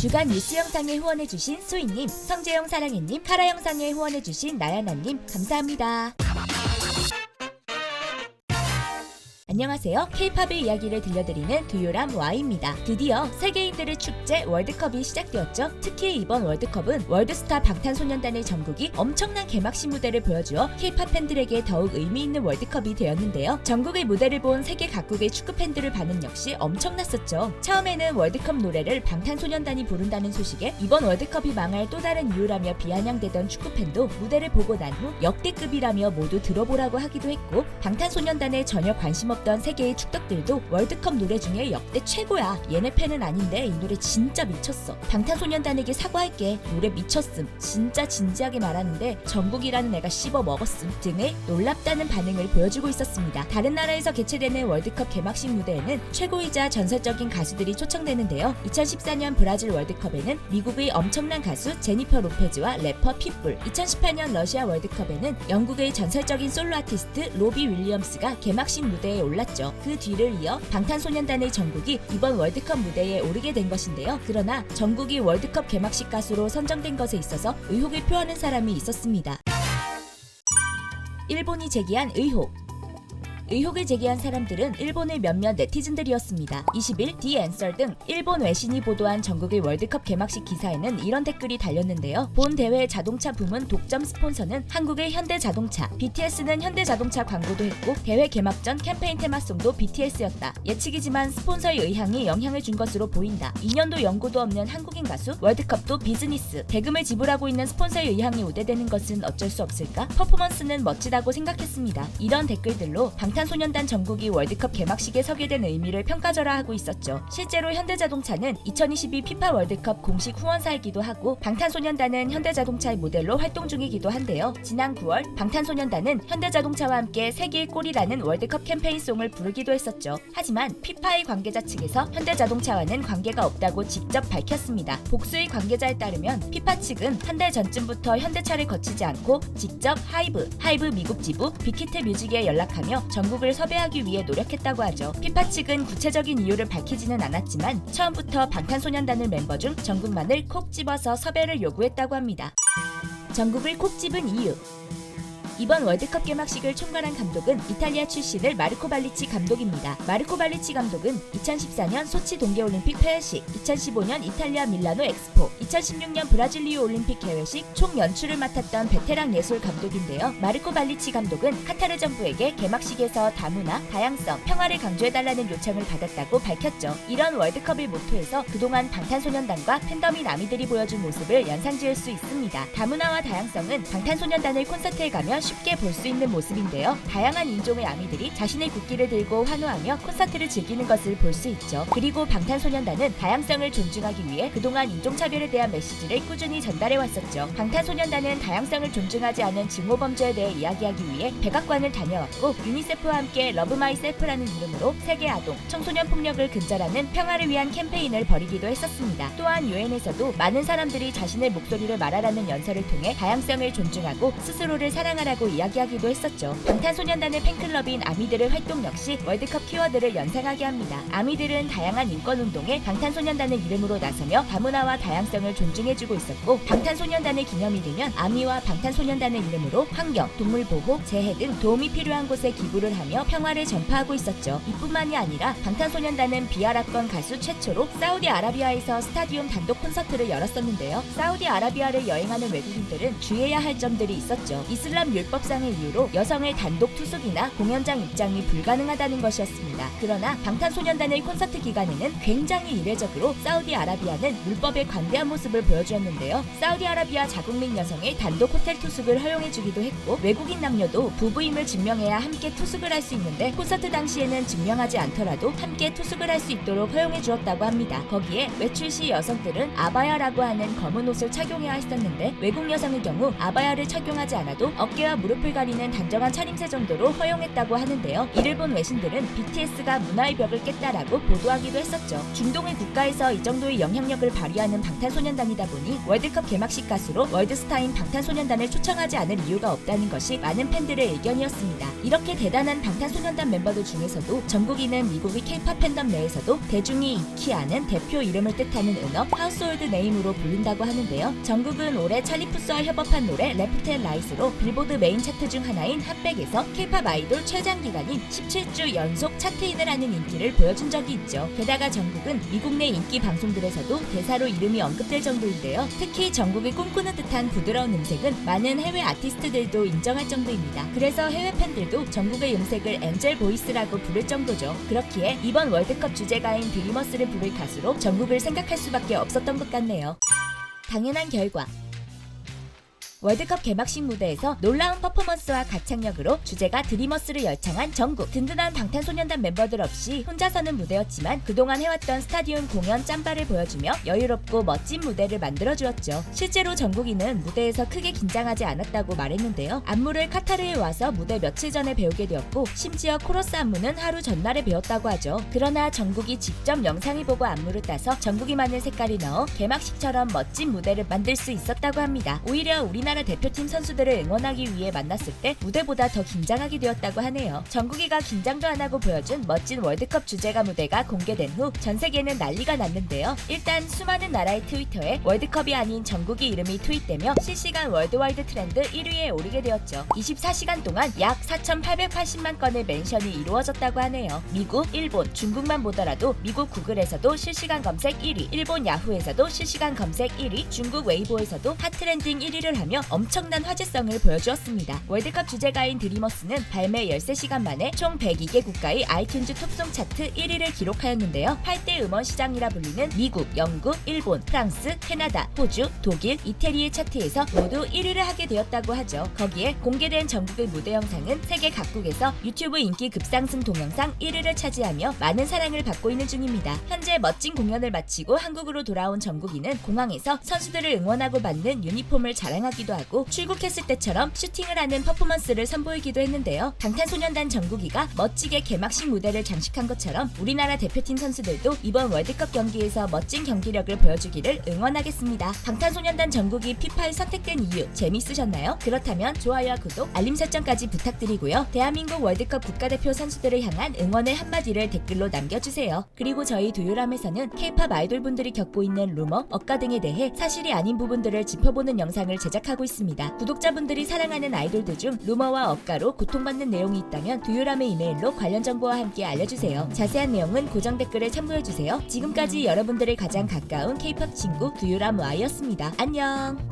주간 뉴스 영상에 후원해주신 소희님, 성재영 사랑해님, 카라 영상에 후원해주신 나야나님 감사합니다. 안녕하세요. K-팝의 이야기를 들려드리는 두유람 Y입니다. 드디어 세계인들의 축제 월드컵이 시작되었죠. 특히 이번 월드컵은 월드스타 방탄소년단의 전국이 엄청난 개막식 무대를 보여주어 K-팝 팬들에게 더욱 의미 있는 월드컵이 되었는데요. 전국의 무대를 본 세계 각국의 축구 팬들의 반응 역시 엄청났었죠. 처음에는 월드컵 노래를 방탄소년단이 부른다는 소식에 이번 월드컵이 망할 또 다른 이유라며 비아냥대던 축구 팬도 무대를 보고 난 후 역대급이라며 모두 들어보라고 하기도 했고, 방탄소년단에 전혀 관심 없던 세계의 축덕들도 월드컵 노래 중에 역대 최고야, 얘네 팬은 아닌데 이 노래 진짜 미쳤어, 방탄소년단에게 사과할게, 노래 미쳤음, 진짜 진지하게 말하는데 전국이라는 애가 씹어 먹었음 등의 놀랍다는 반응을 보여주고 있었습니다. 다른 나라에서 개최되는 월드컵 개막식 무대에는 최고이자 전설적인 가수들이 초청되는데요. 2014년 브라질 월드컵에는 미국의 엄청난 가수 제니퍼 로페즈와 래퍼 핏불, 2018년 러시아 월드컵에는 영국의 전설적인 솔로 아티스트 로비 윌리엄스가 개막식 무대에 올랐죠. 그 뒤를 이어 방탄소년단의 정국이 이번 월드컵 무대에 오르게 된 것인데요. 그러나 정국이 월드컵 개막식 가수로 선정된 것에 있어서 의혹을 표하는 사람이 있었습니다. 일본이 제기한 의혹. 의혹을 제기한 사람들은 일본의 몇몇 네티즌들이었습니다. 20일 디앤서 등 일본 외신이 보도한 전국의 월드컵 개막식 기사에는 이런 댓글이 달렸는데요. 본 대회 자동차 부문 독점 스폰서는 한국의 현대자동차, BTS는 현대자동차 광고도 했고 대회 개막 전 캠페인 테마송도 BTS였다. 예측이지만 스폰서의 의향이 영향을 준 것으로 보인다. 2년도 연고도 없는 한국인 가수, 월드컵도 비즈니스, 대금을 지불하고 있는 스폰서의 의향이 우대되는 것은 어쩔 수 없을까? 퍼포먼스는 멋지다고 생각했습니다. 이런 댓글들로 방탄소년단 전국이 월드컵 개막식에 서게 된 의미를 평가절하하고 있었죠. 실제로 현대자동차는 2022 피파 월드컵 공식 후원사이기도 하고 방탄소년단은 현대자동차의 모델로 활동 중이기도 한데요. 지난 9월 방탄소년단은 현대자동차와 함께 세계의 골이라는 월드컵 캠페인송을 부르기도 했었죠. 하지만 피파의 관계자 측에서 현대자동차와는 관계가 없다고 직접 밝혔습니다. 복수의 관계자에 따르면 피파 측은 한 달 전쯤부터 현대차를 거치지 않고 직접 하이브 미국 지부 빅히트 뮤직에 연락하며 전국을 섭외하기 위해 노력했다고 하죠. 피파 측은 구체적인 이유를 밝히지는 않았지만 처음부터 방탄소년단을 멤버 중 전국만을 콕 집어서 섭외를 요구했다고 합니다. 전국을 콕 집은 이유. 이번 월드컵 개막식을 총괄한 감독은 이탈리아 출신의 마르코 발리치 감독입니다. 마르코 발리치 감독은 2014년 소치 동계올림픽 폐회식, 2015년 이탈리아 밀라노 엑스포, 2016년 브라질 리우 올림픽 개회식 총 연출을 맡았던 베테랑 예술 감독인데요. 마르코 발리치 감독은 카타르 정부에게 개막식에서 다문화, 다양성, 평화를 강조해달라는 요청을 받았다고 밝혔죠. 이런 월드컵을 모토해서 그동안 방탄소년단과 팬덤인 아미들이 보여준 모습을 연상지을 수 있습니다. 다문화와 다양성은 방탄소년단을 콘서트에 가면 쉽게 볼 수 있는 모습인데요. 다양한 인종의 아미들이 자신의 국기를 들고 환호하며 콘서트를 즐기는 것을 볼 수 있죠. 그리고 방탄소년단은 다양성을 존중하기 위해 그동안 인종차별에 대한 메시지를 꾸준히 전달해왔었죠. 방탄소년단은 다양성을 존중하지 않은 증오범죄에 대해 이야기하기 위해 백악관을 다녀왔고 유니세프와 함께 러브 마이 셀프라는 이름으로 세계 아동, 청소년 폭력을 근절하는 평화를 위한 캠페인을 벌이기도 했었습니다. 또한 유엔에서도 많은 사람들이 자신의 목소리를 말하라는 연설을 통해 다양성을 존중하고 스스로를 사랑하라고 이야기하기도 했었죠. 방탄소년단의 팬클럽인 아미들의 활동 역시 월드컵 키워드를 연상하게 합니다. 아미들은 다양한 인권운동에 방탄소년단의 이름으로 나서며 다문화와 다양성을 존중해주고 있었고 방탄소년단의 기념이 되면 아미와 방탄소년단의 이름으로 환경, 동물보호, 재해 등 도움이 필요한 곳에 기부를 하며 평화를 전파하고 있었죠. 이뿐만이 아니라 방탄소년단은 비아랍권 가수 최초로 사우디아라비아에서 스타디움 단독 콘서트를 열었었는데요. 사우디아라비아를 여행하는 외국인들은 주의해야 할 점들이 있었죠. 이슬람 율법상의 이유로 여성의 단독 투숙이나 공연장 입장이 불가능하다는 것이었습니다. 그러나 방탄소년단의 콘서트 기간에는 굉장히 이례적으로 사우디아라비아는 율법에 관대한 모습을 보여주었는데요. 사우디아라비아 자국민 여성의 단독 호텔 투숙을 허용해주기도 했고 외국인 남녀도 부부임을 증명해야 함께 투숙을 할 수 있는데 콘서트 당시에는 증명하지 않더라도 함께 투숙을 할 수 있도록 허용해주었다고 합니다. 거기에 외출 시 여성들은 아바야라고 하는 검은 옷을 착용해야 했었는데 외국 여성의 경우 아바야를 착용하지 않아도 어깨와 허리와 무릎을 가리는 단정한 차림새 정도로 허용했다고 하는데요. 이를 본 외신들은 BTS가 문화의 벽을 깼다라고 보도하기도 했었죠. 중동의 국가에서 이 정도의 영향력을 발휘하는 방탄소년단이다 보니 월드컵 개막식 가수로 월드스타인 방탄소년단을 초청하지 않을 이유가 없다는 것이 많은 팬들의 의견이었습니다. 이렇게 대단한 방탄소년단 멤버들 중에서도 정국이는 미국의 K-팝 팬덤 내에서도 대중이 익히 아는 대표 이름을 뜻하는 은어 하우스홀드 네임으로 불린다고 하는데요. 정국은 올해 찰리 푸스와 협업한 노래 레프트 앤 라이트로 빌보드 메인 차트 중 하나인 핫백에서 K-팝 아이돌 최장 기간인 17주 연속 차트인을 하는 인기를 보여준 적이 있죠. 게다가 정국은 미국 내 인기 방송들에서도 대사로 이름이 언급될 정도인데요. 특히 정국이 꿈꾸는 듯한 부드러운 음색은 많은 해외 아티스트들도 인정할 정도입니다. 그래서 해외 팬들도 정국의 음색을 엔젤 보이스라고 부를 정도죠. 그렇기에 이번 월드컵 주제가인 드리머스를 부를 가수로 정국을 생각할 수밖에 없었던 것 같네요. 당연한 결과 월드컵 개막식 무대에서 놀라운 퍼포먼스와 가창력으로 주제가 드리머스를 열창한 정국. 든든한 방탄소년단 멤버들 없이 혼자 서는 무대였지만 그동안 해왔던 스타디움 공연 짬바를 보여주며 여유롭고 멋진 무대를 만들어주었죠. 실제로 정국이는 무대에서 크게 긴장하지 않았다고 말했는데요. 안무를 카타르에 와서 무대 며칠 전에 배우게 되었고 심지어 코러스 안무는 하루 전날에 배웠다고 하죠. 그러나 정국이 직접 영상을 보고 안무를 따서 정국이만의 색깔이 넣어 개막식처럼 멋진 무대를 만들 수 있었다고 합니다. 오히려 우리나라 대표팀 선수들을 응원하기 위해 만났을 때 무대보다 더 긴장하게 되었다고 하네요. 정국이가 긴장도 안 하고 보여준 멋진 월드컵 주제가 무대가 공개된 후 전 세계는 난리가 났는데요. 일단 수많은 나라의 트위터에 월드컵이 아닌 정국이 이름이 트윗되며 실시간 월드와이드 트렌드 1위에 오르게 되었죠. 24시간 동안 약 4,880만 건의 멘션이 이루어졌다고 하네요. 미국, 일본, 중국만 보더라도 미국 구글에서도 실시간 검색 1위, 일본 야후에서도 실시간 검색 1위, 중국 웨이보에서도 핫트렌딩 1위를 하며 엄청난 화제성을 보여주었습니다. 월드컵 주제가인 드리머스는 발매 13시간 만에 총 102개 국가의 아이튠즈 톱송 차트 1위를 기록하였는데요. 8대 음원 시장이라 불리는 미국, 영국, 일본, 프랑스, 캐나다, 호주, 독일, 이태리의 차트에서 모두 1위를 하게 되었다고 하죠. 거기에 공개된 정국의 무대 영상은 세계 각국에서 유튜브 인기 급상승 동영상 1위를 차지하며 많은 사랑을 받고 있는 중입니다. 현재 멋진 공연을 마치고 한국으로 돌아온 정국이는 공항에서 선수들을 응원하고 받는 유니폼을 자랑하기도 하고 출국했을 때처럼 슈팅을 하는 퍼포먼스를 선보이기도 했는데요. 방탄소년단 정국이가 멋지게 개막식 무대를 장식한 것처럼 우리나라 대표팀 선수들도 이번 월드컵 경기에서 멋진 경기력을 보여주기를 응원하겠습니다. 방탄소년단 정국이 피파에 선택된 이유 재밌으셨나요? 그렇다면 좋아요와 구독, 알림 설정까지 부탁드리고요. 대한민국 월드컵 국가대표 선수들을 향한 응원의 한마디를 댓글로 남겨주세요. 그리고 저희 두유람에서는 K-팝 아이돌분들이 겪고 있는 루머, 억가 등에 대해 사실이 아닌 부분들을 짚어보는 영상을 제작하고 있습니다. 구독자분들이 사랑하는 아이돌들 중 루머와 억가로 고통받는 내용이 있다면 두유람의 이메일로 관련 정보와 함께 알려주세요. 자세한 내용은 고정 댓글에 참고해주세요. 지금까지 여러분들의 가장 가까운 K-팝 친구 두유람 Y였습니다. 안녕!